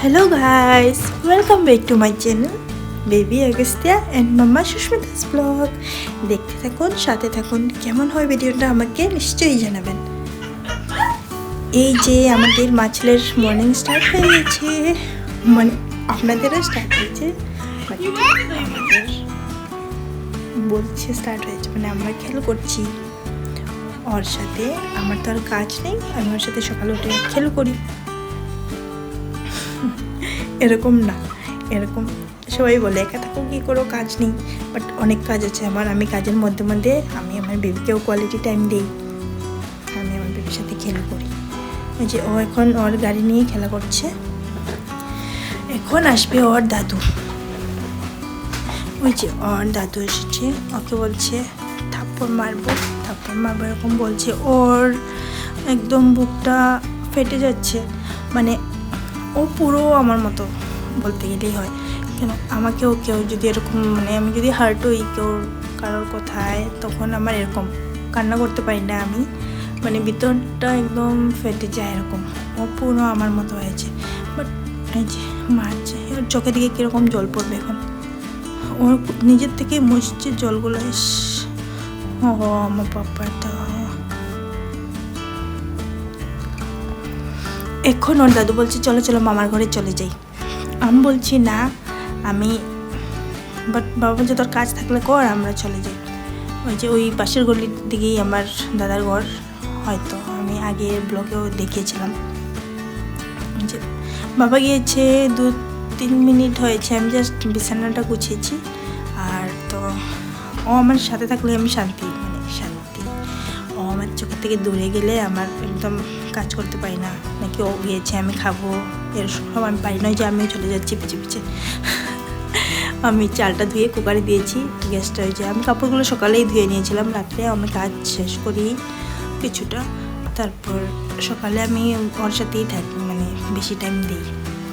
Hello guys, welcome back to my channel Baby Agastya and Mama Shushmita's vlog. দেখতে থাকুন, সাথে থাকুন। কেমন হয় ভিডিওটা আমাকে নিশ্চয়ই জানাবেন। এই যে আমাদের মাছলের মর্নিং স্টার্ট হয়ে গেছে, মানে আপনাদেরও স্টার্ট হয়েছে, আমাদের বলছে স্টার্ট হয়েছে, মানে আমরা খেলা করছি ওর সাথে। আমার তো আর কাজ নেই, আমি ওর সাথে সকালে উঠে খেলা করি। এরকম না, এরকম সবাই বলে একা থাকো কী করো, কাজ নেই, বাট অনেক কাজ আছে আমার। আমি কাজের মধ্যে মধ্যে আমি আমার বেবিকেও কোয়ালিটি টাইম দিই, আমি আমার বেবির সাথে খেলা করি। ওই যে ও এখন ওর গাড়ি নিয়ে খেলা করছে, এখন আসবে ওর দাদু। ওই যে ওর দাদু এসেছে, ওকে বলছে থাপ্পড় মারবো এরকম বলছে। ওর একদম বুকটা ফেটে যাচ্ছে, মানে ও পুরো আমার মতো বলতে গেলেই হয়। কেন আমাকেও কেউ যদি এরকম, মানে আমি যদি হার্ট হই কেউ কারোর কথায়, তখন আমার এরকম কান্না করতে পারি না আমি, মানে ভিতরটা একদম ফেটে যায় এরকম। ও পুরো আমার মতো হয়েছে, বাট এই যে মারছে, ওর চোখে দিকে কীরকম জল পড়বে এখন। ও নিজের থেকে মুছছে জলগুলো। ও আমার পাপাটা এখন ওর দাদু বলছে চলো চলো মামার ঘরে চলে যাই। আমি বলছি না, আমি বাট বাবা বলছে তোর কাজ থাকলে কর, আমরা চলে যাই। ওই যে ওই পাশের গলির দিকেই আমার দাদার ঘর, হয়তো আমি আগে ব্লগেও দেখিয়েছিলাম। যে বাবা গিয়েছে 2-3 মিনিট হয়েছে, আমি জাস্ট বিছানাটা গুছিয়েছি। আর তো ও আমার সাথে থাকলে আমি শান্তি, মানে শান্তি। ও আমার চোখের থেকে দূরে গেলে আমার একদম কাজ করতে পারি না, নাকি ও গিয়েছে আমি খাবো এরকম আমি পারি না। যে আমিও চলে যাচ্ছি পিছিয়ে পিছিয়ে। আমি চালটা ধুয়ে কুকারে দিয়েছি গ্যাসটা। ওই যে আমি কাপড়গুলো সকালেই ধুয়ে নিয়েছিলাম, রাত্রে আমি কাজ শেষ করি কিছুটা, তারপর সকালে আমি ওর সাথেই থাকি, মানে বেশি টাইম দিই,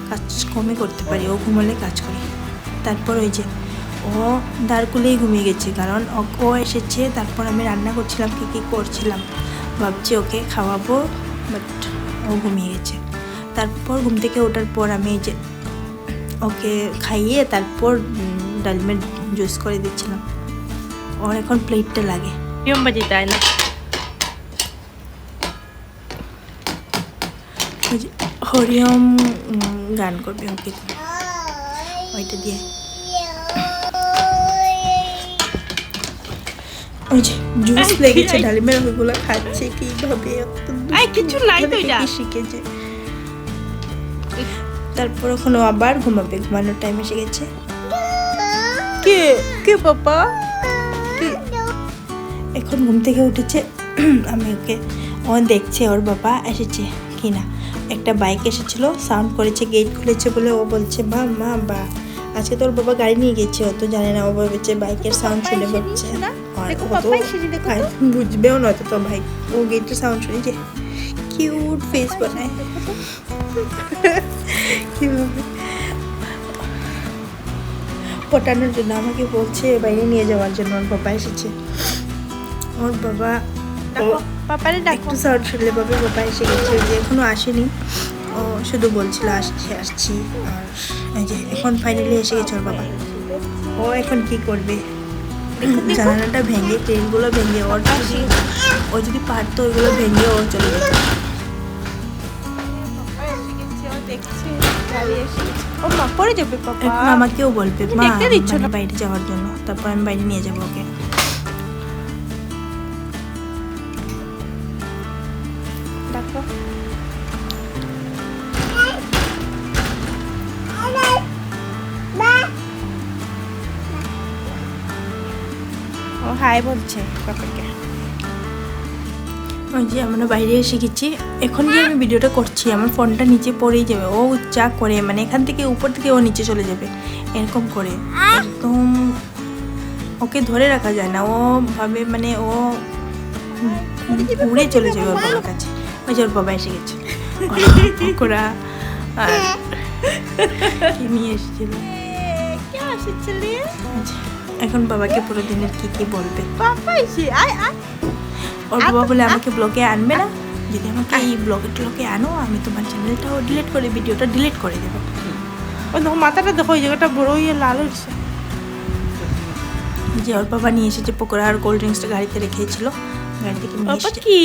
কাজ কমই করতে পারি, ও ঘুমোলে কাজ করি। তারপর ওই যে ও দাঁড়কুলেই ঘুমিয়ে গেছে, কারণ ও এসেছে। তারপর আমি রান্না করছিলাম, কী করছিলাম ভাবছি ওকে খাওয়াবো, বাট ও ঘুমিয়ে গেছে। তারপর ঘুম থেকে ওঠার পর আমি এই যে ওকে খাইয়ে তারপর ডালিমের জুস করে দিচ্ছিলাম। ওর এখন প্লেটটা লাগে বাজি, তাই না? হরিওম গান করবে ওকে, ওইটা দিয়ে। ওই যে জুস লেগেছে ডালিমের, ওইগুলো খাচ্ছে কিভাবে, কিছু নাই তো এটা শিখেছে। তারপর ওখানে আবার ঘুমাবে, ঘুমানোর টাইম এসে গেছে। কে কে পাপা এখন ঘুম থেকে উঠেছে। আমি ওকে, ও দেখছে ওর বাবা এসেছে কিনা। একটা বাইক এসেছিল, সাউন্ড করেছে, গেট খুলেছে বলে ও বলছে মা মা বা আজকে তোর বাবা গাড়ি নিয়ে গেছে, ও তো জানে না, ও ভেবেছে বাইকের সাউন্ড শুনে বলছে। বুঝবেও নয়তো তো ভাই, ও গেটের সাউন্ড শুনে যে কিউট ফেস বানায় কীভাবে পটানোর জন্য আমাকে বলছে বাইরে নিয়ে যাওয়ার জন্য। ওর বাবা এসেছে, ওর বাবা একটু সাউন্ড শুনলে বাবা এসে গেছে। যে এখনো আসেনি, ও শুধু বলছিল আসছি। আর এই যে এখন ফাইনালি এসে গেছে ওর বাবা। ও এখন কি করবে, জানালাটা ভেঙে, ট্রেনগুলো ভেঙে, ও যদি পারতো ওইগুলো ভেঙে ও চলে যেত। পরে যাবে এখন আমাকেও বলবে মা বাইরে যাওয়ার জন্য, তারপর আমি বাইরে নিয়ে যাবো ওকে। ও হাই বলছে পাপাকে। ওই যে আমরা বাইরে এসে গেছি, এখন যে আমি ভিডিওটা করছি আমার ফোনটা নিচে পড়েই যাবে। ও যা করে, মানে এখান থেকে উপর থেকে ও নিচে চলে যাবে এরকম করে, একদম ওকে ধরে রাখা যায় না। ও ভাবে মানে ও উড়ে চলে যাবে ওর বাবার কাছে। ওই যে ওর বাবা এসে গেছে, ওরা আর কি নিয়ে এসেছিল। এখন বাবাকে পুরো দিনের কি বলবে। ওর বাবা বলে আমাকে ব্লগে আনবে না, যদি আমাকে এই ব্লগে আনো আমি তোমার চ্যানেলটাও ডিলিট করে ভিডিওটা ডিলিট করে দেবো। ওই দেখো মাথাটা দেখো, ওই জায়গাটা বড় হয়ে লাল হয়েছে। যে ওর বাবা নিয়ে এসেছে পকোড়া আর কোল্ড ড্রিঙ্কসটা গাড়িতে রেখেছিল, গাড়ি থেকে নিয়ে এসেছে। কি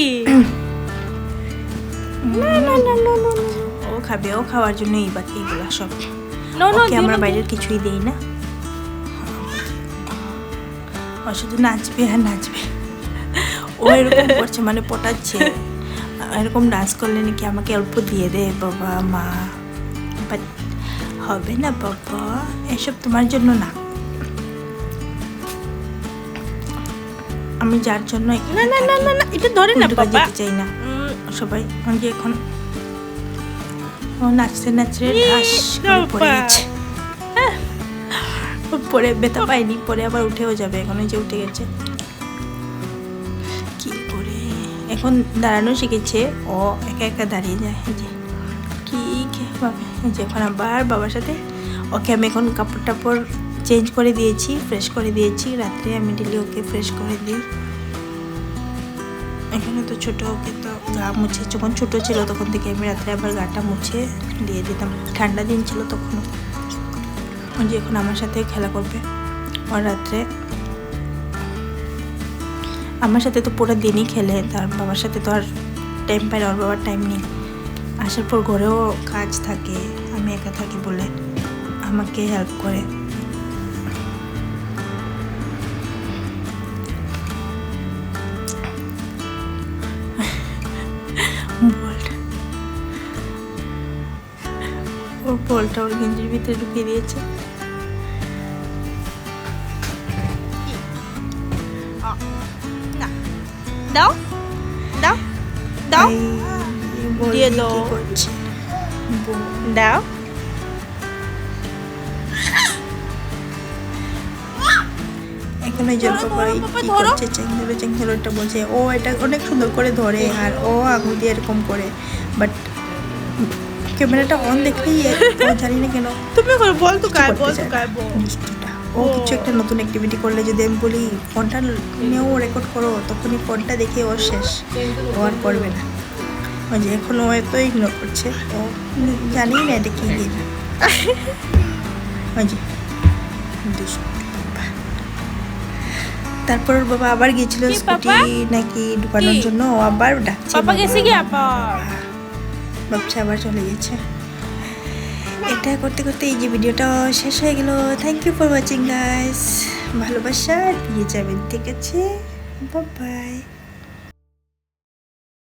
ও খাবে, ও খাওয়ার জন্য এইগুলা সব। No, ওকে আমরা বাইরের কিছুই দেই না, ও শুধু নাচবে আর নাচবে। ও এরকম করছে মানে পটাচ্ছে, এরকম ডান্স করলে নাকি আমাকে অল্প দিয়ে দে বাবা মা, বাট হবে না বাবা, এসব তোমার জন্য না। আমি যার জন্য না না না না না, এটা ধরে না বাবা, যেতে চাই না সবাই। আমি যে এখন ও নাচতে নাচতে ঠাস করে পড়ে গেছে, পরে ব্যথা পাইনি, পরে আবার উঠেও যাবে। এখন যে উঠে গেছে কি করে, এখন দাঁড়ানো শিখেছে, ও একা একা দাঁড়িয়ে যায়। যে কি ভাবে, যে এখন আবার বাবার সাথে ওকে আমি এখন কাপড় টাপড় চেঞ্জ করে দিয়েছি, ফ্রেশ করে দিয়েছি। রাত্রে আমি ডেলি ওকে ফ্রেশ করে দিই। এখানে তো ছোটো, ওকে তো গা মুছে, যখন ছোটো ছিল তখন থেকে আমি রাত্রে আবার গাটা মুছে দিয়ে দিতাম। ঠান্ডা দিন ছিল তখনও। যে এখন আমার সাথে খেলা করবে, আর রাত্রে আমার সাথে তো পুরো দিনই খেলে, তার বাবার সাথে তো আর টাইম পায় না, ওর বাবার টাইম নেই। আসার পর ঘরেও কাজ থাকে, আমি একা থাকি বলে আমাকে হেল্প করে। ওর বলটা ওর গেঞ্জির ভিতরে ঢুকিয়ে দিয়েছে। দাও দাও দাও দিয়ে দাও। কি করছে দাও। এখানে জল বাবা কি করছে, চেংধরোটা বলছে। ও এটা অনেক সুন্দর করে ধরে আর ও আঙুল দিয়ে এরকম করে, বাট ক্যামেরাটা অন দেখলেই ও জানি না কেন তুমি বল তো কার, বল করতে তো চায় কার না। বল। মিষ্টিটা ও কিছু একটা নতুন অ্যাক্টিভিটি করলে যদি আমি বলি ফোনটা নিয়েও রেকর্ড করো, তখনই ফোনটা দেখে ও শেষ, ও আর করবে না। ওই যে এখন ও এত ইগনোর করছে, ও জানি না এটা কি গেম। ওই যে তারপর ওর বাবা আবার গিয়েছিল কি স্কুটি পাপা? নাকি ঢুকানোর কি? জন্য, ও আবার ডাকছে পাপা গেছে কি আবার? বাচ্চা আবার চলে গেছে। এটা করতে করতে এই যে ভিডিওটা শেষ হয়ে গেল। Thank you for watching guys, ভালোবাসা দিয়ে যাবেন, ঠিক আছে, বাই বাই।